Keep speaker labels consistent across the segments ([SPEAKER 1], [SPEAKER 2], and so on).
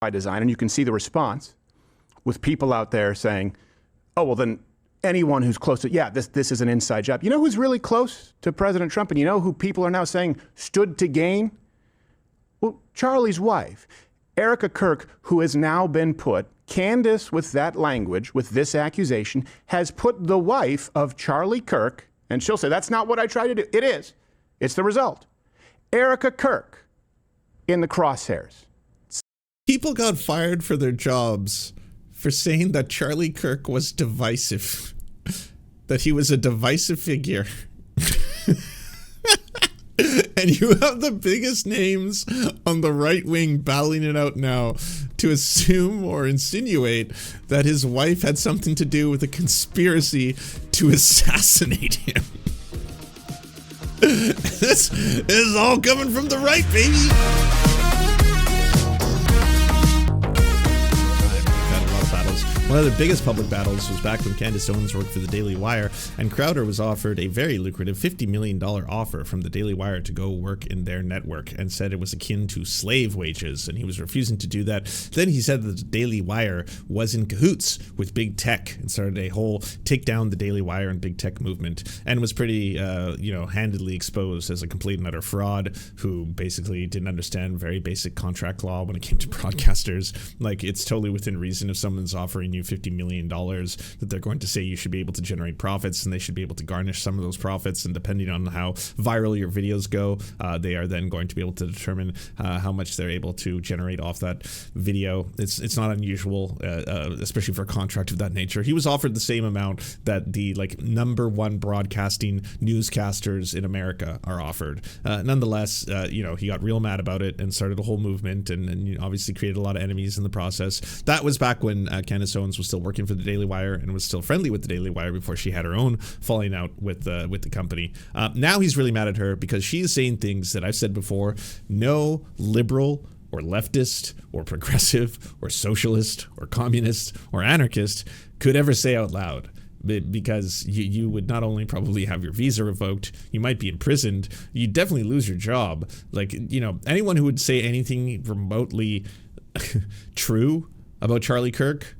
[SPEAKER 1] by design, and you can see the response with people out there saying, oh, well, then anyone who's close to, yeah, this is an inside job. You know who's really close to President Trump, and you know who people are now saying stood to gain? Well, Charlie's wife, Erica Kirk, who has now been put, Candace with that language, with this accusation, has put the wife of Charlie Kirk, and she'll say, that's not what I tried to do. It is. It's the result. Erica Kirk in the crosshairs.
[SPEAKER 2] People got fired for their jobs for saying that Charlie Kirk was divisive, that he was a divisive figure. And you have the biggest names on the right wing battling it out now to assume or insinuate that his wife had something to do with a conspiracy to assassinate him. This is all coming from the right, baby. One of the biggest public battles was back when Candace Owens worked for the Daily Wire, and Crowder was offered a very lucrative $50 million offer from the Daily Wire to go work in their network, and said it was akin to slave wages, and he was refusing to do that. Then he said that the Daily Wire was in cahoots with big tech and started a whole take down the Daily Wire and big tech movement, and was pretty, handedly exposed as a complete and utter fraud who basically didn't understand very basic contract law when it came to broadcasters. Like, it's totally within reason if someone's offering you $50 million that they're going to say you should be able to generate profits, and they should be able to garnish some of those profits, and depending on how viral your videos go, they are then going to be able to determine how much they're able to generate off that video. It's not unusual, especially for a contract of that nature. He was offered the same amount that the number one broadcasting newscasters in America are offered. Nonetheless, he got real mad about it and started a whole movement, and obviously created a lot of enemies in the process. That was back when Candace Owens was still working for the Daily Wire and was still friendly with the Daily Wire before she had her own falling out with the company. Now he's really mad at her because she is saying things that I've said before no liberal or leftist or progressive or socialist or communist or anarchist could ever say out loud. Because you would not only probably have your visa revoked, you might be imprisoned, you'd definitely lose your job. Anyone who would say anything remotely true about Charlie Kirk,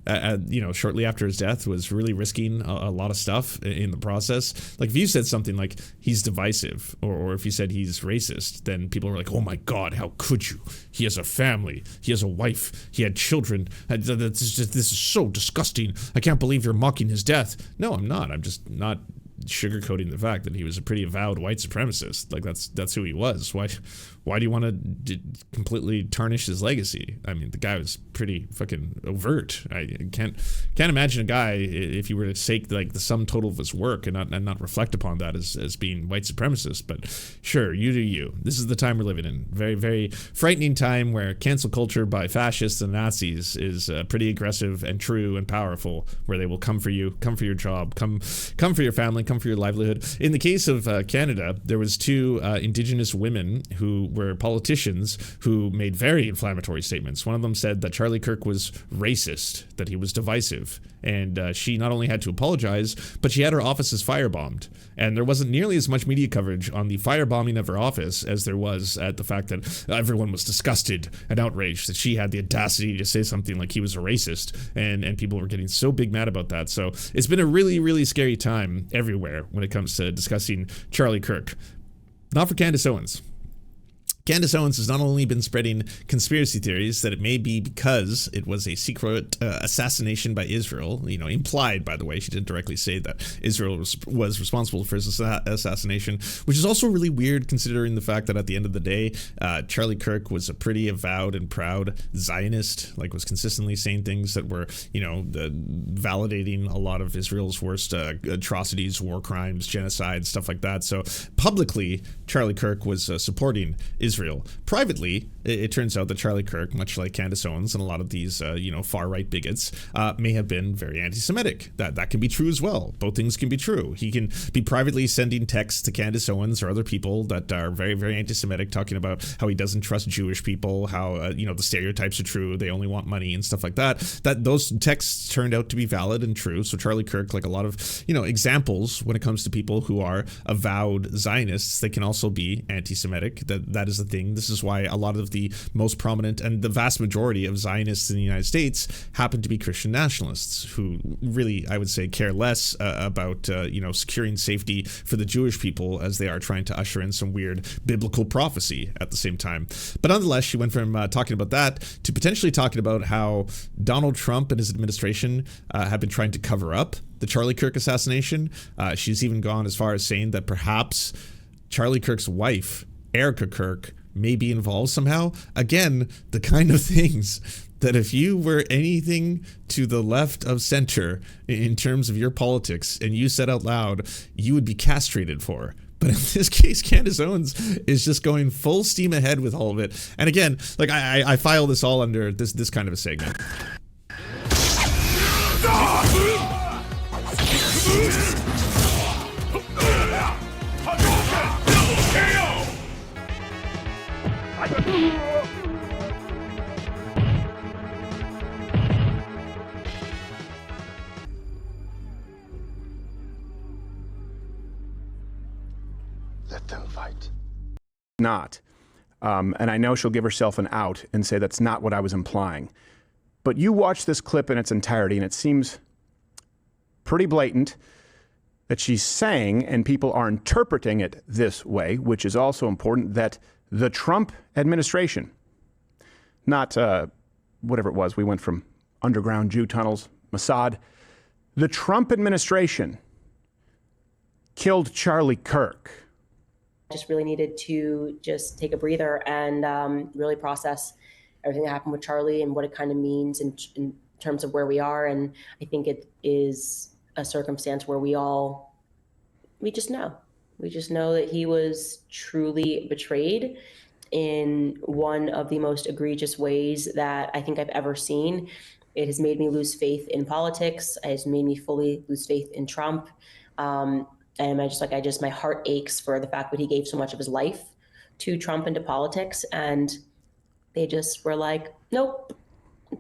[SPEAKER 2] shortly after his death, was really risking a lot of stuff in the process. Like, if you said something like he's divisive, or if you said he's racist, then people were like, oh my God, how could you? He has a family, he has a wife, he had children. This is so disgusting. I can't believe you're mocking his death. No, I'm not. I'm just not sugarcoating the fact that he was a pretty avowed white supremacist. Like, that's who he was. Why do you want to completely tarnish his legacy? I mean, the guy was pretty fucking overt. I can't imagine a guy, if you were to take the sum total of his work and not reflect upon that as being white supremacist. But sure, you do you. This is the time we're living in. Very, very frightening time where cancel culture by fascists and Nazis is pretty aggressive and true and powerful, where they will come for you, come for your job, come for your family, come for your livelihood. In the case of Canada, there was two Indigenous women who were politicians who made very inflammatory statements. One of them said that Charlie Kirk was racist, that he was divisive, and she not only had to apologize, but she had her offices firebombed. And there wasn't nearly as much media coverage on the firebombing of her office as there was at the fact that everyone was disgusted and outraged that she had the audacity to say something like he was a racist, and people were getting so big mad about that. So it's been a really, really scary time everywhere when it comes to discussing Charlie Kirk. Not for Candace Owens. Candace Owens has not only been spreading conspiracy theories that it may be because it was a secret assassination by Israel, implied, by the way. She didn't directly say that Israel was responsible for his assassination, which is also really weird considering the fact that at the end of the day, Charlie Kirk was a pretty avowed and proud Zionist, was consistently saying things that were, validating a lot of Israel's worst atrocities, war crimes, genocide, stuff like that. So publicly, Charlie Kirk was supporting Israel. Privately, it turns out that Charlie Kirk, much like Candace Owens and a lot of these, far-right bigots, may have been very anti-Semitic. That can be true as well. Both things can be true. He can be privately sending texts to Candace Owens or other people that are very, very anti-Semitic, talking about how he doesn't trust Jewish people, how, the stereotypes are true, they only want money and stuff like that. That those texts turned out to be valid and true. So Charlie Kirk, like a lot of, examples when it comes to people who are avowed Zionists, they can also be anti-Semitic. That is the thing. This is why a lot of of the most prominent and the vast majority of Zionists in the United States happen to be Christian nationalists who really, I would say, care less about securing safety for the Jewish people as they are trying to usher in some weird biblical prophecy at the same time. But nonetheless, she went from talking about that to potentially talking about how Donald Trump and his administration have been trying to cover up the Charlie Kirk assassination. She's even gone as far as saying that perhaps Charlie Kirk's wife, Erica Kirk, may be involved somehow. Again, the kind of things that if you were anything to the left of center in terms of your politics and you said out loud, you would be castrated for. But in this case, Candace Owens is just going full steam ahead with all of it. And again, like I file this all under this kind of a segment.
[SPEAKER 1] Let them fight. Not. And I know she'll give herself an out and say that's not what I was implying. But you watch this clip in its entirety, and it seems pretty blatant that she's saying, and people are interpreting it this way, which is also important, that the Trump administration, not whatever it was, we went from underground Jew tunnels, Mossad, the Trump administration killed Charlie Kirk.
[SPEAKER 3] Just really needed to just take a breather and really process everything that happened with Charlie and what it kind of means in terms of where we are. And I think it is a circumstance where we just know that he was truly betrayed in one of the most egregious ways that I think I've ever seen. It has made me lose faith in politics. It has made me fully lose faith in Trump. And my heart aches for the fact that he gave so much of his life to Trump and to politics. And they just were like, nope,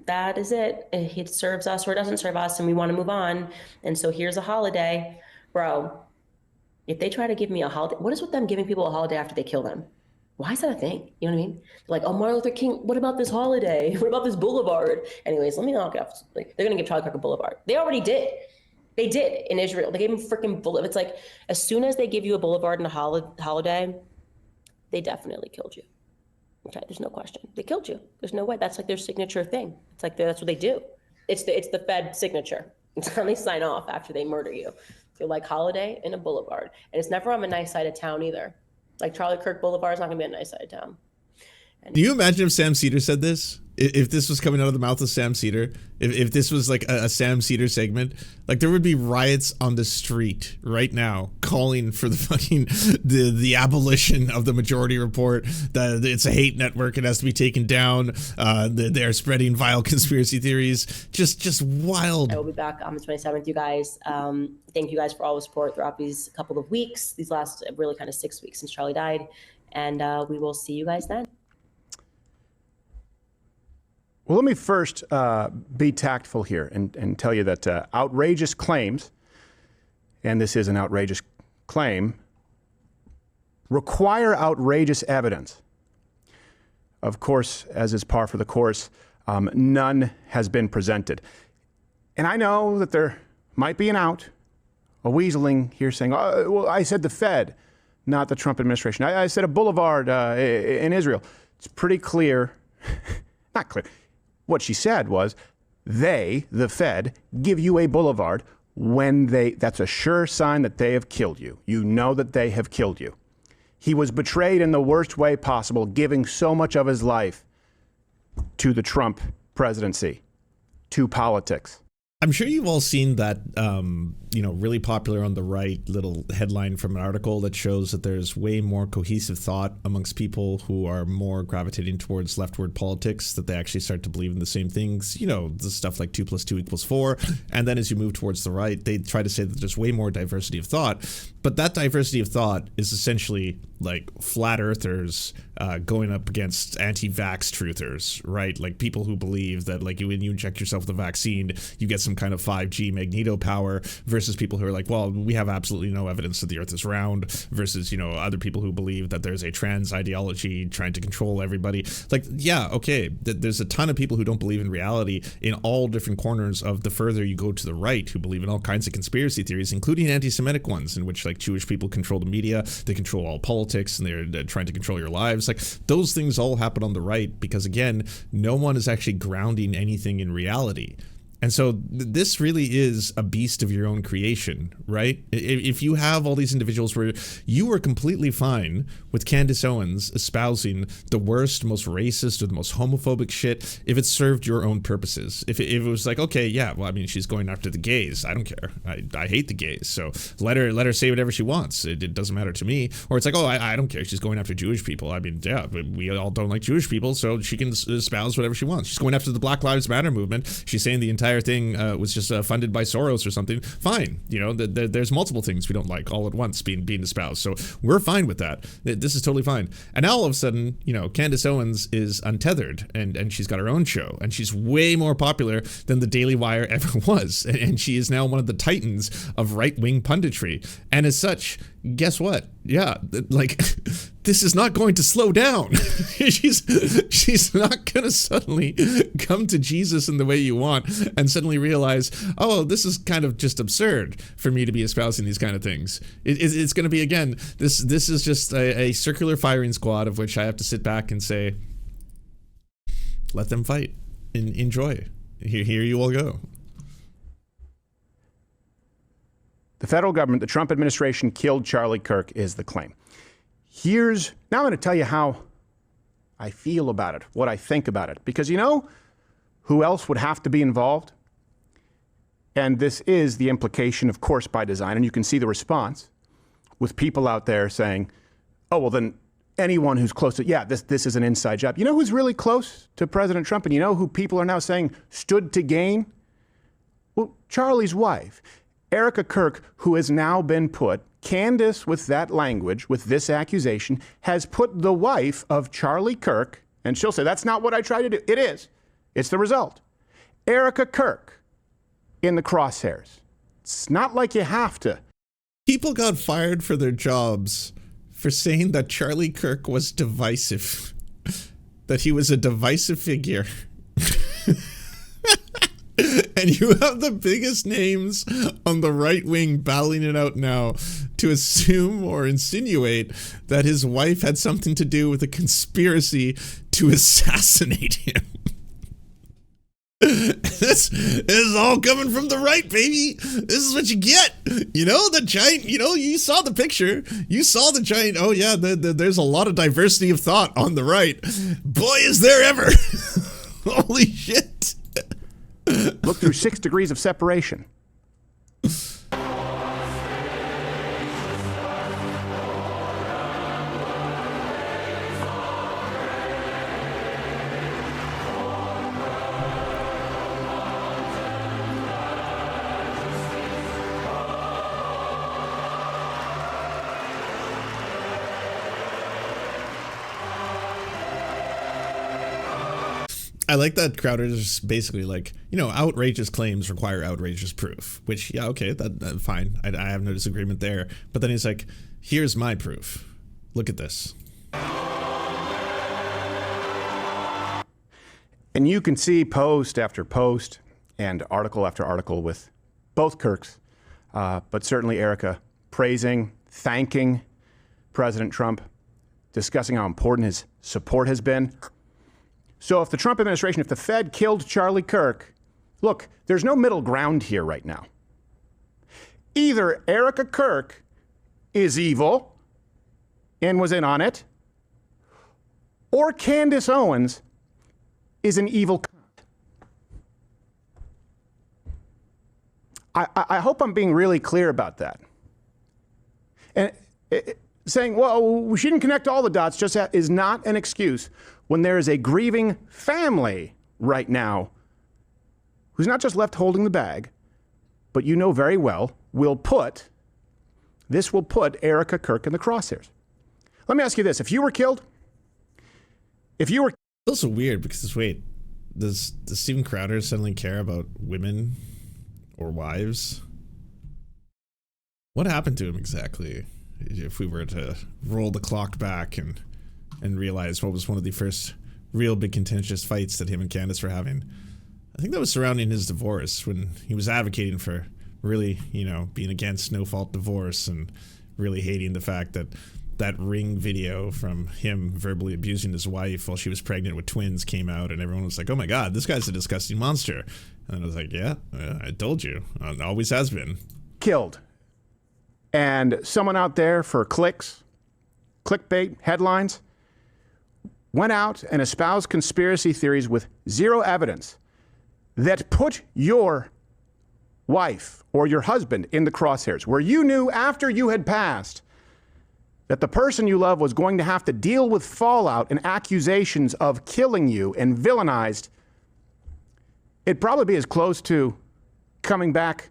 [SPEAKER 3] that is it. It serves us or it doesn't serve us, and we want to move on. And so here's a holiday. Bro, if they try to give me a holiday, what is with them giving people a holiday after they kill them? Why is that a thing? You know what I mean? They're like, oh, Martin Luther King, what about this holiday? What about this boulevard? Anyways, let me knock it off. Like, they're going to give Charlie Kirk a boulevard. They already did. They did in Israel. They gave him freaking boulevard. It's like, as soon as they give you a boulevard and a holiday, they definitely killed you. Okay, there's no question. They killed you. There's no way. That's like their signature thing. It's like that's what they do. It's the Fed signature. It's how they sign off after they murder you. They're like holiday and a boulevard. And it's never on a nice side of town either. Like Charlie Kirk Boulevard is not going to be a nice side of town. And
[SPEAKER 2] do you imagine if Sam Cedar said this? If this was coming out of the mouth of Sam Cedar, if this was like a Sam Cedar segment, like there would be riots on the street right now calling for the fucking the abolition of the Majority Report. That it's a hate network, it has to be taken down. They're spreading vile conspiracy theories. Just wild.
[SPEAKER 3] I will be back on the 27th, you guys. Thank you guys for all the support throughout these couple of weeks, these last really kind of 6 weeks since Charlie died, and we will see you guys then.
[SPEAKER 1] Well, let me first be tactful here and tell you that outrageous claims, and this is an outrageous claim, require outrageous evidence. Of course, as is par for the course, none has been presented. And I know that there might be an out, a weaseling here saying, oh, well, I said the Fed, not the Trump administration. I said a boulevard in Israel. It's pretty clear, not clear. What she said was, they, the Fed, give you a boulevard when that's a sure sign that they have killed you. You know that they have killed you. He was betrayed in the worst way possible, giving so much of his life to the Trump presidency, to politics.
[SPEAKER 2] I'm sure you've all seen that, really popular on the right little headline from an article that shows that there's way more cohesive thought amongst people who are more gravitating towards leftward politics, that they actually start to believe in the same things, the stuff like 2 + 2 = 4. And then as you move towards the right, they try to say that there's way more diversity of thought. But that diversity of thought is essentially like flat earthers going up against anti-vax truthers, right? Like people who believe that like when you inject yourself with a vaccine, you get some kind of 5G magneto power versus versus people who are like, well, we have absolutely no evidence that the earth is round, versus, you know, other people who believe that there's a trans ideology trying to control everybody. Like, yeah, okay, there's a ton of people who don't believe in reality in all different corners of the further you go to the right, who believe in all kinds of conspiracy theories, including anti-Semitic ones, in which like Jewish people control the media, they control all politics, and they're trying to control your lives. Like, those things all happen on the right because, again, no one is actually grounding anything in reality. And so this really is a beast of your own creation, right? If you have all these individuals where you were completely fine with Candace Owens espousing the worst, most racist, or the most homophobic shit, if it served your own purposes. If it was like, okay, yeah, well, I mean, she's going after the gays. I don't care. I hate the gays. So let her say whatever she wants. It doesn't matter to me. Or it's like, oh, I don't care. She's going after Jewish people. I mean, yeah, we all don't like Jewish people, so she can espouse whatever she wants. She's going after the Black Lives Matter movement. She's saying the entire thing was just funded by Soros or something. Fine, you know, there's multiple things we don't like all at once being espoused, so we're fine with that. This is totally fine. And now all of a sudden, you know, Candace Owens is untethered, and she's got her own show, and she's way more popular than the Daily Wire ever was, and she is now one of the titans of right-wing punditry. And as such, guess what? Yeah, like, this is not going to slow down. she's not going to suddenly come to Jesus in the way you want and suddenly realize, oh, this is kind of just absurd for me to be espousing these kind of things. It's going to be, again, this is just a circular firing squad of which I have to sit back and say, let them fight. Enjoy. Here you all go.
[SPEAKER 1] The federal government, the Trump administration, killed Charlie Kirk is the claim. Now I'm going to tell you how I feel about it, what I think about it. Because you know who else would have to be involved? And this is the implication, of course, by design. And you can see the response with people out there saying, oh, well, then anyone who's close to, yeah, this is an inside job. You know who's really close to President Trump? And you know who people are now saying stood to gain? Well, Charlie's wife. Erica Kirk, who has now been put, Candace with that language, with this accusation, has put the wife of Charlie Kirk, and she'll say, that's not what I tried to do. It is. It's the result. Erica Kirk in the crosshairs. It's not like you have to.
[SPEAKER 2] People got fired for their jobs for saying that Charlie Kirk was divisive, that he was a divisive figure. And you have the biggest names on the right wing battling it out now to assume or insinuate that his wife had something to do with a conspiracy to assassinate him. This is all coming from the right, baby. This is what you get. You know, the giant, you know, you saw the picture. You saw the giant. Oh, yeah, there's a lot of diversity of thought on the right. Boy, is there ever. Holy shit.
[SPEAKER 1] Look through 6 degrees of separation.
[SPEAKER 2] I like that Crowder's basically like, you know, outrageous claims require outrageous proof, which, yeah, okay, that fine. I have no disagreement there. But then he's like, here's my proof. Look at this.
[SPEAKER 1] And you can see post after post and article after article with both Kirks, but certainly Erica praising, thanking President Trump, discussing how important his support has been. So if the Trump administration, if the Fed killed Charlie Kirk, look, there's no middle ground here right now. Either Erica Kirk is evil and was in on it, or Candace Owens is an evil cunt. I hope I'm being really clear about that. And saying, well, she didn't connect all the dots, just is not an excuse when there is a grieving family right now who's not just left holding the bag, but you know very well will put Erica Kirk in the crosshairs. Let me ask you this. If you were killed, it's
[SPEAKER 2] also weird because, wait, does Steven Crowder suddenly care about women or wives? What happened to him exactly? If we were to roll the clock back and realize what was one of the first real big contentious fights that him and Candace were having. I think that was surrounding his divorce, when he was advocating for really, being against no-fault divorce and really hating the fact that that Ring video from him verbally abusing his wife while she was pregnant with twins came out, and everyone was like, oh my god, this guy's a disgusting monster. And I was like, yeah, I told you. It always has been.
[SPEAKER 1] Killed. And someone out there for clicks, clickbait, headlines, went out and espoused conspiracy theories with zero evidence that put your wife or your husband in the crosshairs, where you knew after you had passed that the person you love was going to have to deal with fallout and accusations of killing you and villainized. It'd probably be as close to coming back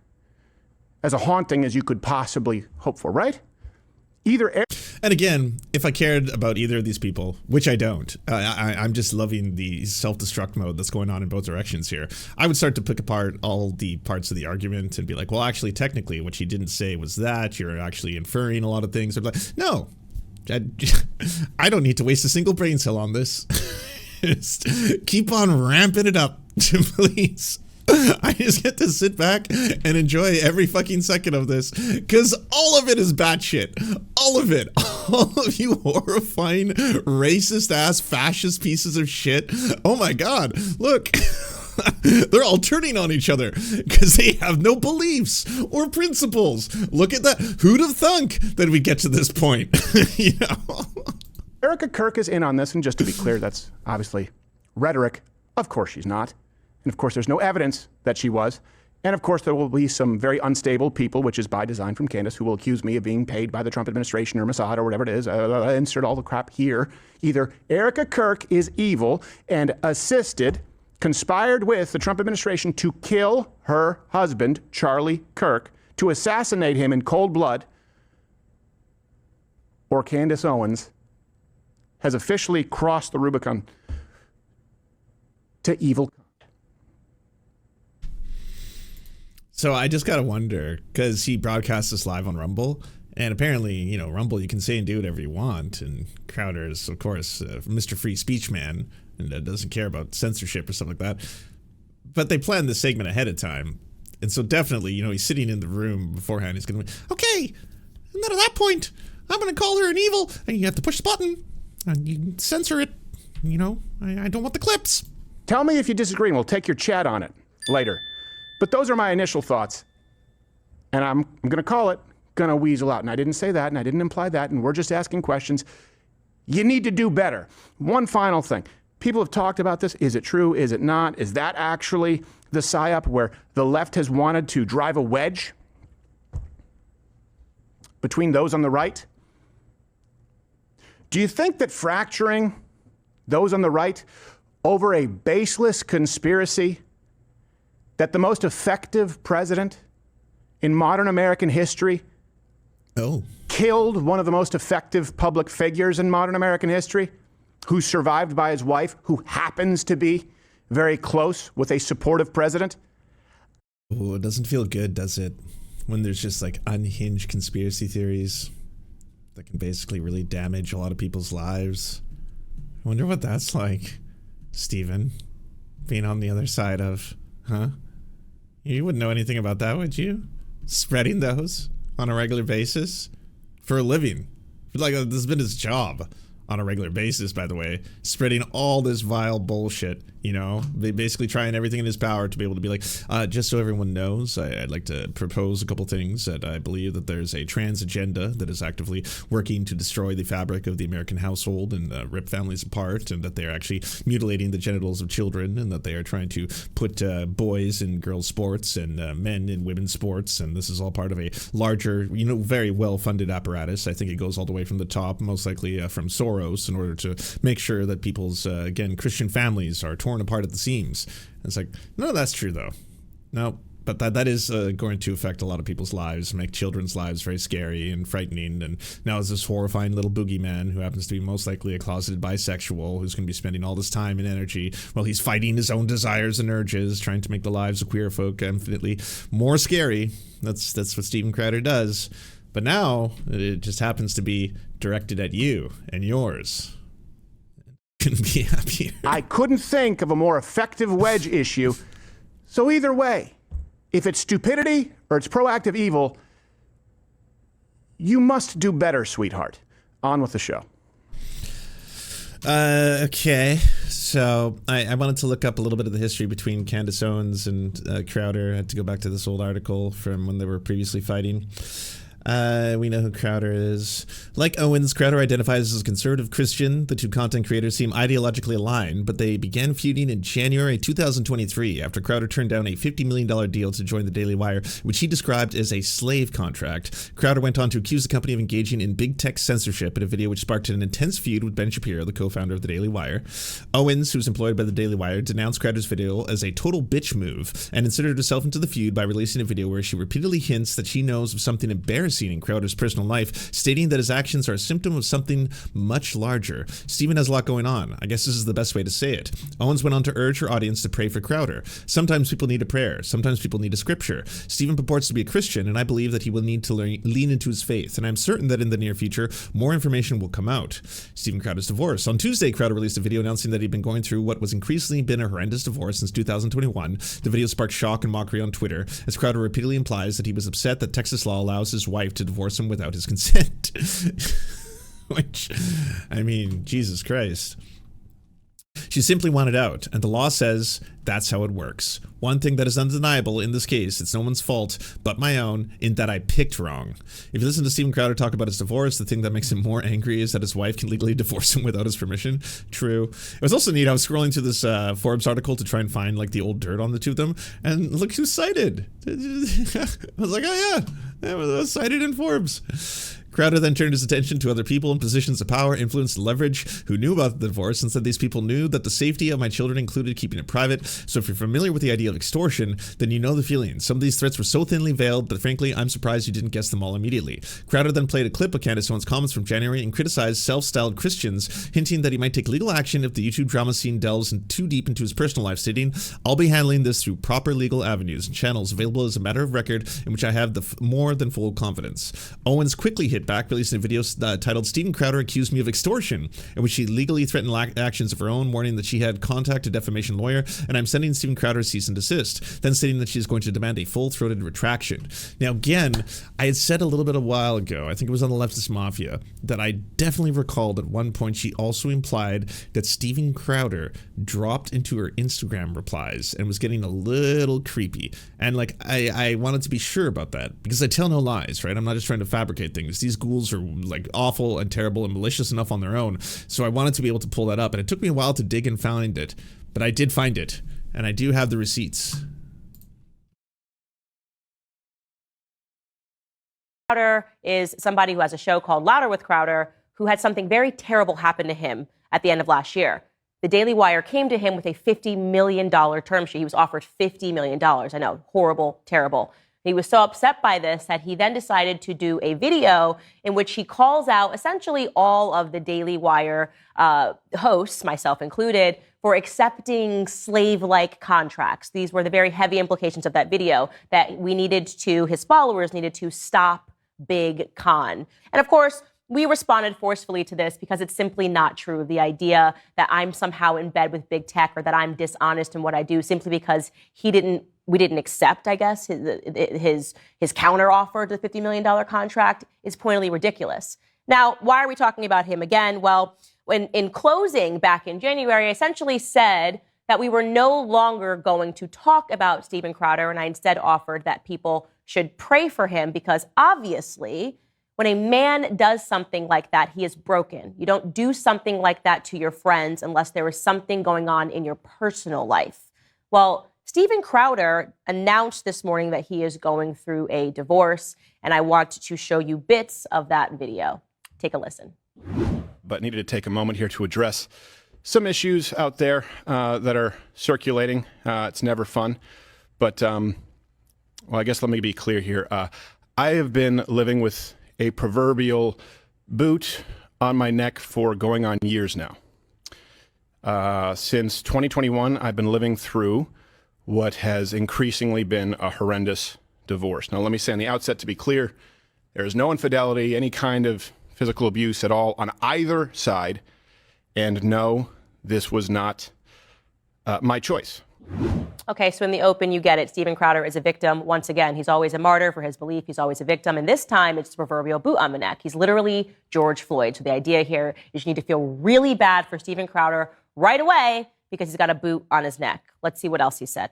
[SPEAKER 1] as a haunting as you could possibly hope for, right?
[SPEAKER 2] And again, if I cared about either of these people, which I don't, I'm just loving the self-destruct mode that's going on in both directions here. I would start to pick apart all the parts of the argument and be like, well, actually, technically, what she didn't say was that. You're actually inferring a lot of things. Like, no, I don't need to waste a single brain cell on this. Just keep on ramping it up, please. I just get to sit back and enjoy every fucking second of this, because all of it is batshit. All of it. All of you horrifying, racist-ass, fascist pieces of shit. Oh my god, look. They're all turning on each other because they have no beliefs or principles. Look at that. Who'd have thunk that we get to this point?
[SPEAKER 1] Erica Kirk is in on this, and just to be clear, that's obviously rhetoric. Of course she's not. And of course, there's no evidence that she was. And of course, there will be some very unstable people, which is by design from Candace, who will accuse me of being paid by the Trump administration or Mossad or whatever it is. Insert all the crap here. Either Erica Kirk is evil and conspired with the Trump administration to kill her husband, Charlie Kirk, to assassinate him in cold blood, or Candace Owens has officially crossed the Rubicon to evil.
[SPEAKER 2] So I just gotta wonder, because he broadcasts this live on Rumble, and apparently, Rumble, you can say and do whatever you want, and Crowder is, of course, Mr. Free Speech man, and doesn't care about censorship or stuff like that. But they planned this segment ahead of time, and so definitely, he's sitting in the room beforehand, he's gonna be, okay, and then at that point, I'm gonna call her an evil, and you have to push the button, and you censor it, I don't want the clips.
[SPEAKER 1] Tell me if you disagree, and we'll take your chat on it later. But those are my initial thoughts. And I'm going to call it, going to weasel out. And I didn't say that, and I didn't imply that, and we're just asking questions. You need to do better. One final thing. People have talked about this. Is it true? Is it not? Is that actually the psyop where the left has wanted to drive a wedge between those on the right? Do you think that fracturing those on the right over a baseless conspiracy that the most effective president in modern American history killed one of the most effective public figures in modern American history, who's survived by his wife, who happens to be very close with a supportive president?
[SPEAKER 2] Oh, it doesn't feel good, does it? When there's just like unhinged conspiracy theories that can basically really damage a lot of people's lives. I wonder what that's like, Stephen, being on the other side of, You wouldn't know anything about that, would you? Spreading those on a regular basis for a living. Like, this has been his job on a regular basis, by the way, spreading all this vile bullshit, basically trying everything in his power to be able to be like, just so everyone knows, I'd like to propose a couple things, that I believe that there's a trans agenda that is actively working to destroy the fabric of the American household and rip families apart, and that they're actually mutilating the genitals of children, and that they are trying to put boys in girls' sports and men in women's sports, and this is all part of a larger, very well-funded apparatus. I think it goes all the way from the top, most likely from Soros, in order to make sure that people's, again, Christian families are torn apart at the seams. And it's like, none of that's true, though. No, but that is going to affect a lot of people's lives, make children's lives very scary and frightening. And now is this horrifying little boogeyman who happens to be most likely a closeted bisexual who's going to be spending all this time and energy while he's fighting his own desires and urges, trying to make the lives of queer folk infinitely more scary. That's what Steven Crowder does. But now it just happens to be directed at you and yours. Couldn't be happier.
[SPEAKER 1] I couldn't think of a more effective wedge issue. So either way, if it's stupidity or it's proactive evil, you must do better, sweetheart. On with the show.
[SPEAKER 2] Okay, so I wanted to look up a little bit of the history between Candace Owens and Crowder. I had to go back to this old article from when they were previously fighting. We know who Crowder is. Like Owens, Crowder identifies as a conservative Christian. The two content creators seem ideologically aligned, but they began feuding in January 2023 after Crowder turned down a $50 million deal to join the Daily Wire, which he described as a slave contract. Crowder went on to accuse the company of engaging in big tech censorship in a video which sparked an intense feud with Ben Shapiro, the co-founder of the Daily Wire. Owens, who's employed by the Daily Wire, denounced Crowder's video as a total bitch move and inserted herself into the feud by releasing a video where she repeatedly hints that she knows of something embarrassing in Crowder's personal life, stating that his actions are a symptom of something much larger. Stephen has a lot going on. I guess this is the best way to say it. Owens went on to urge her audience to pray for Crowder. Sometimes people need a prayer. Sometimes people need a scripture. Stephen purports to be a Christian, and I believe that he will need to lean into his faith, and I'm certain that in the near future, more information will come out. Stephen Crowder's divorce. On Tuesday, Crowder released a video announcing that he'd been going through what was increasingly been a horrendous divorce since 2021. The video sparked shock and mockery on Twitter, as Crowder repeatedly implies that he was upset that Texas law allows his wife to divorce him without his consent. Which, I mean, Jesus Christ. She simply wanted out, and the law says that's how it works. One thing that is undeniable in this case, it's no one's fault but my own, in that I picked wrong. If you listen to Stephen Crowder talk about his divorce, the thing that makes him more angry is that his wife can legally divorce him without his permission. True. It was also neat. I was scrolling through this Forbes article to try and find like the old dirt on the two of them, and look who's cited. I was like, oh yeah, it was cited in Forbes. Crowder then turned his attention to other people in positions of power, influence, and leverage who knew about the divorce and said these people knew that the safety of my children included keeping it private. So if you're familiar with the idea of extortion, then you know the feeling. Some of these threats were so thinly veiled that frankly, I'm surprised you didn't guess them all immediately. Crowder then played a clip of Candace Owens' comments from January and criticized self-styled Christians, hinting that he might take legal action if the YouTube drama scene delves too deep into his personal life, stating, I'll be handling this through proper legal avenues and channels available as a matter of record in which I have the more than full confidence. Owens quickly hit back, releasing a video titled Stephen Crowder accused me of extortion, in which she legally threatened actions of her own, warning that she had contacted a defamation lawyer, and I'm sending Stephen Crowder a cease and desist, then stating that she is going to demand a full-throated retraction. Now again, I had said a little bit a while ago, I think it was on the Leftist Mafia, that I definitely recalled at one point she also implied that Stephen Crowder dropped into her Instagram replies and was getting a little creepy. And like, I wanted to be sure about that, because I tell no lies, right? I'm not just trying to fabricate things. These ghouls are like awful and terrible and malicious enough on their own. So I wanted to be able to pull that up, and it took me a while to dig and find it, but I did find it, and I do have the receipts.
[SPEAKER 4] Crowder is somebody who has a show called Louder with Crowder, who had something very terrible happen to him at the end of last year. The Daily Wire came to him with a $50 million term sheet. He was offered $50 million. I know, horrible, terrible. He was so upset by this that he then decided to do a video in which he calls out essentially all of the Daily Wire hosts, myself included, for accepting slave-like contracts. These were the very heavy implications of that video, that his followers needed to stop Big Con. And of course, we responded forcefully to this because it's simply not true. The idea that I'm somehow in bed with big tech or that I'm dishonest in what I do simply because we didn't accept, I guess, his counteroffer to the $50 million contract is pointedly ridiculous. Now, why are we talking about him again? Well, in closing back in January, I essentially said that we were no longer going to talk about Stephen Crowder, and I instead offered that people should pray for him because obviously, when a man does something like that, he is broken. You don't do something like that to your friends unless there is something going on in your personal life. Well, Stephen Crowder announced this morning that he is going through a divorce, and I want to show you bits of that video. Take a listen.
[SPEAKER 1] But needed to take a moment here to address some issues out there that are circulating. It's never fun. But, well, I guess let me be clear here. I have been living with a proverbial boot on my neck for going on years now. Since 2021, I've been living through what has increasingly been a horrendous divorce. Now, let me say on the outset, to be clear, There is no infidelity, any kind of physical abuse at all on either side. And no, this was not my choice.
[SPEAKER 4] Okay, so in the open, you get it. Steven Crowder is a victim. Once again, he's always a martyr for his belief. He's always a victim. And this time, it's the proverbial boot on the neck. He's literally George Floyd. So the idea here is you need to feel really bad for Steven Crowder right away because he's got a boot on his neck. Let's see what else he said.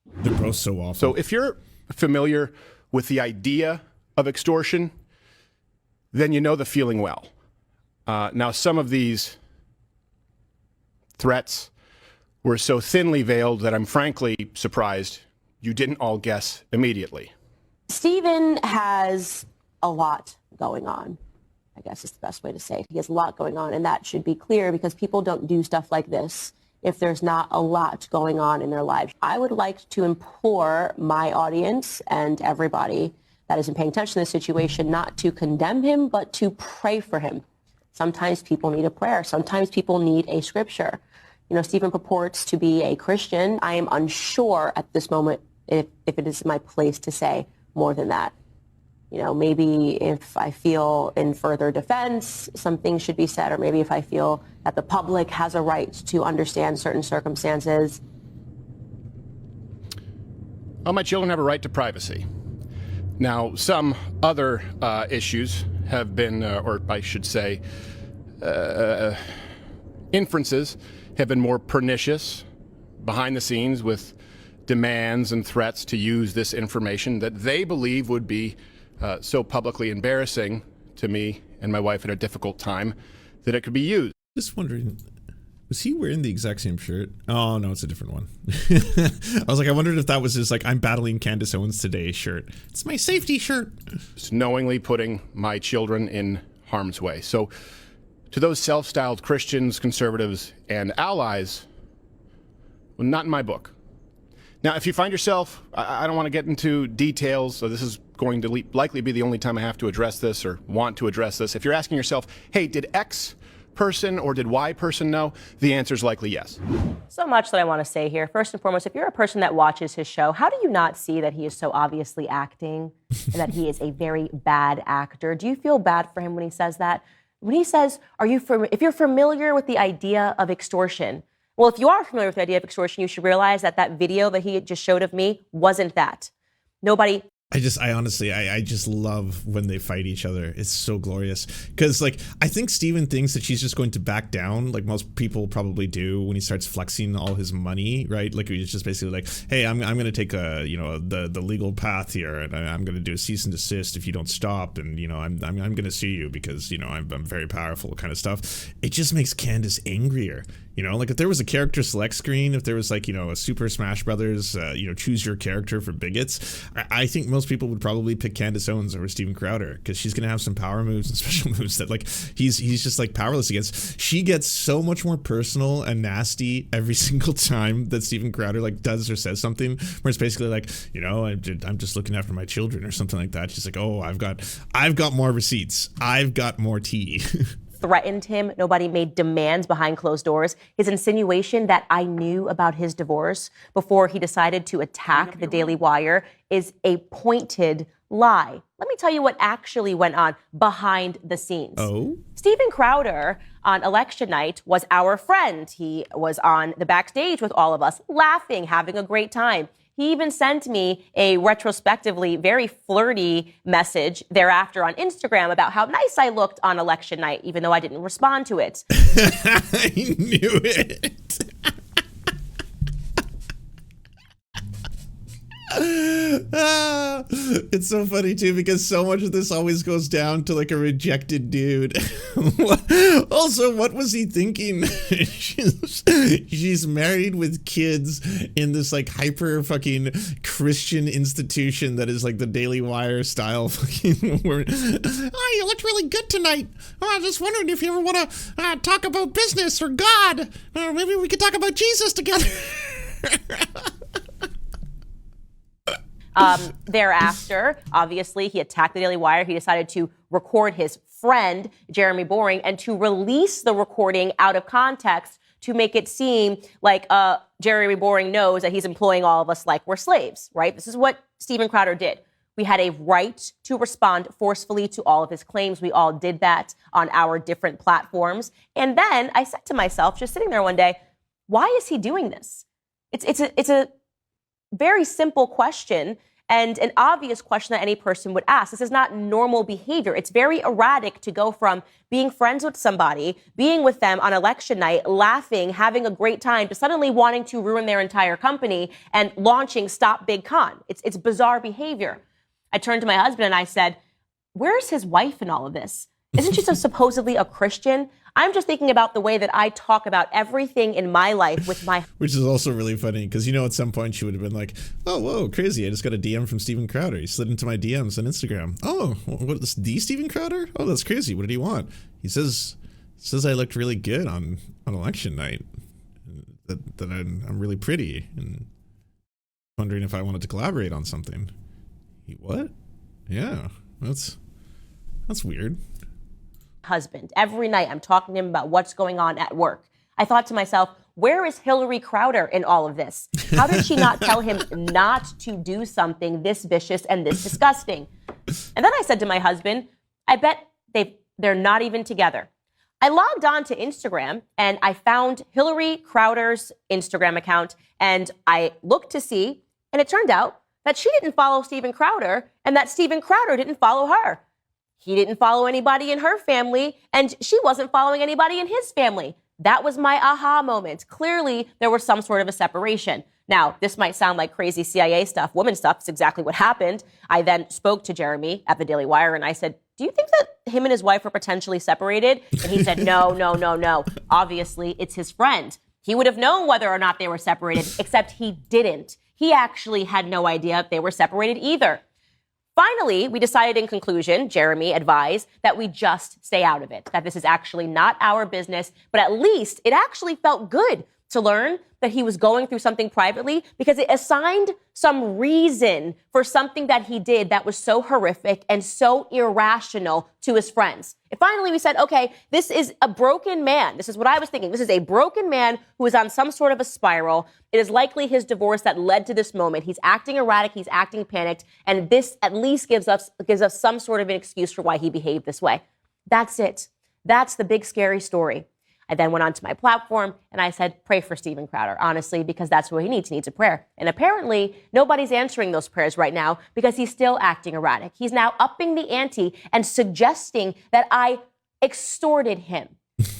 [SPEAKER 2] They're both so awful.
[SPEAKER 1] So if you're familiar with the idea of extortion, then you know the feeling well. Now, some of these threats were so thinly veiled that I'm frankly surprised you didn't all guess immediately.
[SPEAKER 5] Steven has a lot going on, I guess is the best way to say it. He has a lot going on, and that should be clear because people don't do stuff like this if there's not a lot going on in their lives. I would like to implore my audience and everybody that isn't paying attention to this situation not to condemn him, but to pray for him. Sometimes people need a prayer. Sometimes people need a scripture. You know, Steven purports to be a Christian. I am unsure at this moment if it is my place to say more than that. You know, maybe if I feel in further defense, some things should be said, or maybe if I feel that the public has a right to understand certain circumstances.
[SPEAKER 1] Well, my children have a right to privacy. Now, some other issues have been, or I should say, inferences have been more pernicious behind the scenes with demands and threats to use this information that they believe would be so publicly embarrassing to me and my wife at a difficult time that it could be used.
[SPEAKER 2] Just wondering, was he wearing the exact same shirt? Oh, no, it's a different one. I was like, I wondered if that was his, like, I'm battling Candace Owens today shirt. It's my safety shirt.
[SPEAKER 1] Just knowingly putting my children in harm's way. So to those self-styled Christians, conservatives, and allies, well, not in my book. Now, if you find yourself, I don't want to get into details, so this is going to likely be the only time I have to address this or want to address this. If you're asking yourself, hey, did X person or did Y person know? The answer is likely yes.
[SPEAKER 4] So much that I want to say here. First and foremost, if you're a person that watches his show, how do you not see that he is so obviously acting and that he is a very bad actor? Do you feel bad for him when he says that? When he says, if you're familiar with the idea of extortion, well, if you are familiar with the idea of extortion, you should realize that that video that he just showed of me wasn't that. Nobody.
[SPEAKER 2] I honestly just love when they fight each other. It's so glorious. Because, like, I think Steven thinks that she's just going to back down, like most people probably do when he starts flexing all his money, right? Like, he's just basically like, hey, I'm going to take the legal path here, and I'm going to do a cease and desist if you don't stop, and, you know, I'm going to sue you because, you know, I'm very powerful kind of stuff. It just makes Candace angrier. You know, like if there was a character select screen, if there was like, you know, a Super Smash Brothers, choose your character for bigots, I think most people would probably pick Candace Owens over Steven Crowder because she's going to have some power moves and special moves that like he's just like powerless against. She gets so much more personal and nasty every single time that Steven Crowder like does or says something where it's basically like, you know, I'm just looking after my children or something like that. She's like, oh, I've got more receipts. I've got more tea.
[SPEAKER 4] Threatened him. Nobody made demands behind closed doors. His insinuation that I knew about his divorce before he decided to attack the Daily Wire is a pointed lie. Let me tell you what actually went on behind the scenes.
[SPEAKER 2] Oh?
[SPEAKER 4] Steven Crowder on election night was our friend. He was on the backstage with all of us, laughing, having a great time. He even sent me a retrospectively very flirty message thereafter on Instagram about how nice I looked on election night, even though I didn't respond to it.
[SPEAKER 2] I knew it. It's so funny too because so much of this always goes down to like a rejected dude. Also, what was he thinking? She's married with kids in this like hyper fucking Christian institution that is like the Daily Wire style fucking word. Oh, you looked really good tonight. Oh, I was just wondering if you ever want to talk about business or God, or maybe we could talk about Jesus together.
[SPEAKER 4] Thereafter, obviously, he attacked the Daily Wire. He decided to record his friend, Jeremy Boring, and to release the recording out of context to make it seem like Jeremy Boring knows that he's employing all of us like we're slaves, right? This is what Steven Crowder did. We had a right to respond forcefully to all of his claims. We all did that on our different platforms. And then I said to myself, just sitting there one day, why is he doing this? It's a very simple question and an obvious question that any person would ask. This is not normal behavior. It's very erratic to go from being friends with somebody, being with them on election night, laughing, having a great time, to suddenly wanting to ruin their entire company and launching Stop Big Con. It's bizarre behavior. I turned to my husband and I said, where's his wife in all of this? Isn't she supposedly a Christian? I'm just thinking about the way that I talk about everything in my life with my...
[SPEAKER 2] Which is also really funny because, you know, at some point she would have been like, oh, whoa, crazy. I just got a DM from Steven Crowder. He slid into my DMs on Instagram. Oh, what is the Steven Crowder? Oh, that's crazy. What did he want? He says I looked really good on election night, that I'm really pretty, and wondering if I wanted to collaborate on something. What? Yeah, that's weird.
[SPEAKER 4] Husband. Every night I'm talking to him about what's going on at work. I thought to myself, where is Hillary Crowder in all of this? How did she not tell him not to do something this vicious and this disgusting? And then I said to my husband, I bet they're not even together. I logged on to Instagram and I found Hillary Crowder's Instagram account and I looked to see, and it turned out that she didn't follow Steven Crowder and that Steven Crowder didn't follow her. He didn't follow anybody in her family, and she wasn't following anybody in his family. That was my aha moment. Clearly, there was some sort of a separation. Now, this might sound like crazy CIA stuff, woman stuff. It's exactly what happened. I then spoke to Jeremy at the Daily Wire, and I said, do you think that him and his wife were potentially separated? And he said, no. Obviously, it's his friend. He would have known whether or not they were separated, except he didn't. He actually had no idea if they were separated either. Finally, we decided in conclusion, Jeremy advised, that we just stay out of it, that this is actually not our business, but at least it actually felt good to learn that he was going through something privately because it assigned some reason for something that he did that was so horrific and so irrational to his friends. And finally, we said, okay, this is a broken man. This is what I was thinking. This is a broken man who is on some sort of a spiral. It is likely his divorce that led to this moment. He's acting erratic. He's acting panicked. And this at least gives us some sort of an excuse for why he behaved this way. That's it. That's the big, scary story. I then went onto my platform and I said, pray for Steven Crowder, honestly, because that's what he needs. He needs a prayer. And apparently nobody's answering those prayers right now because he's still acting erratic. He's now upping the ante and suggesting that I extorted him.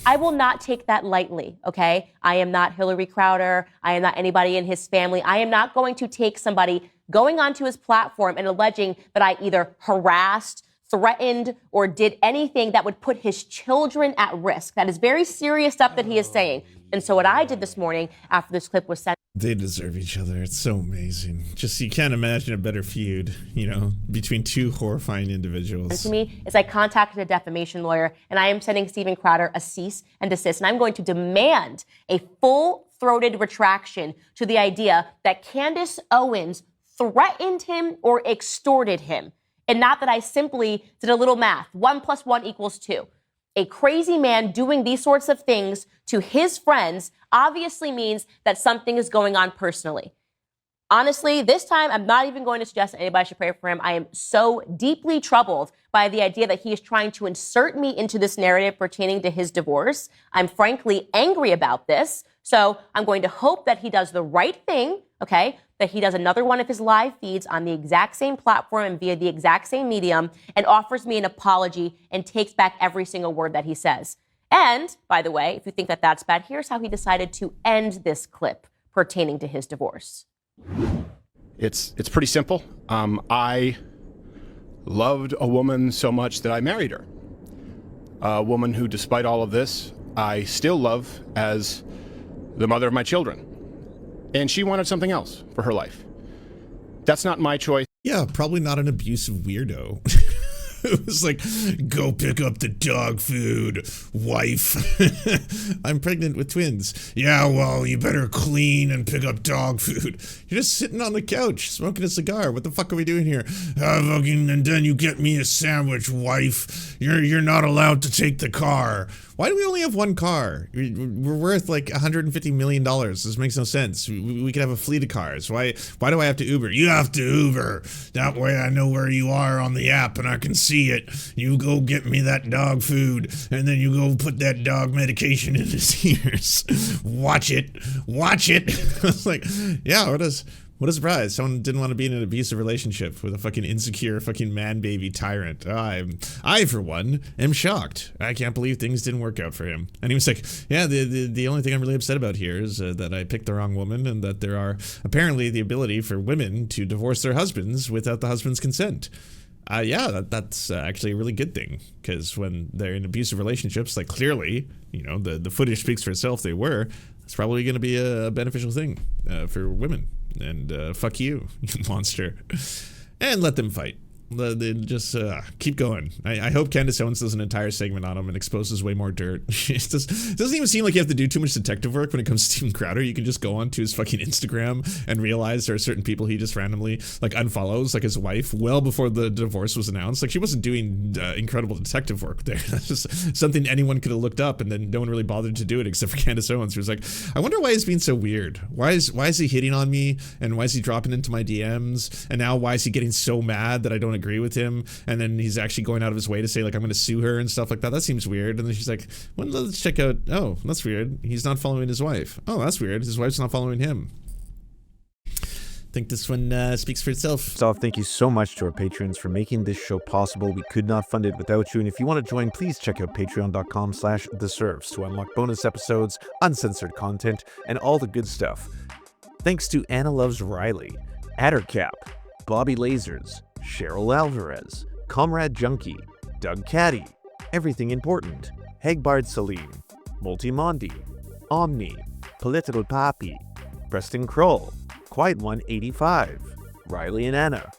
[SPEAKER 4] I will not take that lightly, okay? I am not Hillary Crowder. I am not anybody in his family. I am not going to take somebody going onto his platform and alleging that I either harassed, threatened, or did anything that would put his children at risk. That is very serious stuff that he is saying. And so what I did this morning after this clip was sent.
[SPEAKER 2] They deserve each other. It's so amazing. Just, you can't imagine a better feud, you know, between two horrifying individuals.
[SPEAKER 4] To me, is I contacted a defamation lawyer and I am sending Steven Crowder a cease and desist. And I'm going to demand a full-throated retraction to the idea that Candace Owens threatened him or extorted him. And not that I simply did a little math. 1 + 1 = 2. A crazy man doing these sorts of things to his friends obviously means that something is going on personally. Honestly, this time, I'm not even going to suggest that anybody should pray for him. I am so deeply troubled by the idea that he is trying to insert me into this narrative pertaining to his divorce. I'm frankly angry about this. So I'm going to hope that he does the right thing, okay? That he does another one of his live feeds on the exact same platform and via the exact same medium and offers me an apology and takes back every single word that he says. And, by the way, if you think that that's bad, here's how he decided to end this clip pertaining to his divorce.
[SPEAKER 1] It's pretty simple. I loved a woman so much that I married her. A woman who, despite all of this, I still love as the mother of my children. And she wanted something else for her life. That's not my choice.
[SPEAKER 2] Yeah, probably not an abusive weirdo. It was like, go pick up the dog food, wife. I'm pregnant with twins. Yeah, well, you better clean and pick up dog food. You're just sitting on the couch smoking a cigar. What the fuck are we doing here? And then you get me a sandwich, wife. You're not allowed to take the car. Why do we only have one car? We're worth like $150 million. This makes no sense. We could have a fleet of cars. Why do I have to Uber? You have to Uber. That way I know where you are on the app and I can see it. You go get me that dog food and then you go put that dog medication in his ears. Watch it. I was like, yeah, what a surprise. Someone didn't want to be in an abusive relationship with a fucking insecure fucking man-baby tyrant. I, for one, am shocked. I can't believe things didn't work out for him. And he was like, yeah, the only thing I'm really upset about here is that I picked the wrong woman and that there are apparently the ability for women to divorce their husbands without the husband's consent. Yeah, that's actually a really good thing, because when they're in abusive relationships, like clearly, you know, the footage speaks for itself, they were, it's probably going to be a beneficial thing for women. And fuck you, you monster. And let them fight. They just keep going. I hope Candace Owens does an entire segment on him and exposes way more dirt. It doesn't even seem like you have to do too much detective work when it comes to Steven Crowder. You can just go onto his fucking Instagram and realize there are certain people he just randomly like unfollows, like his wife, well before the divorce was announced. Like, she wasn't doing incredible detective work there. That's just something anyone could have looked up, and then no one really bothered to do it except for Candace Owens, who was like, I wonder why he's being so weird. Why is he hitting on me, and why is he dropping into my DMs, and now why is he getting so mad that I don't agree with him, and then he's actually going out of his way to say like I'm going to sue her and stuff like that. That seems weird. And then she's like, well, let's check out. Oh, that's weird. He's not following his wife. Oh, that's weird. His wife's not following him. I think this one speaks for itself.
[SPEAKER 6] First off, thank you so much to our patrons for making this show possible. We could not fund it without you. And if you want to join, please check out patreon.com/theserfs to unlock bonus episodes, uncensored content, and all the good stuff. Thanks to Anna Loves Riley, Addercap, Bobby Lasers, Cheryl Alvarez, Comrade Junkie, Doug Caddy, Everything Important, Hegbard Salim, Multimondi, Omni, Political Papi, Preston Kroll, Quiet One 85, Riley and Anna,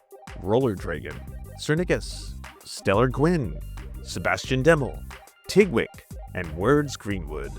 [SPEAKER 6] Roller Dragon, Cernicus, Stellar Gwyn, Sebastian Demmel, Tigwick, and Words Greenwood.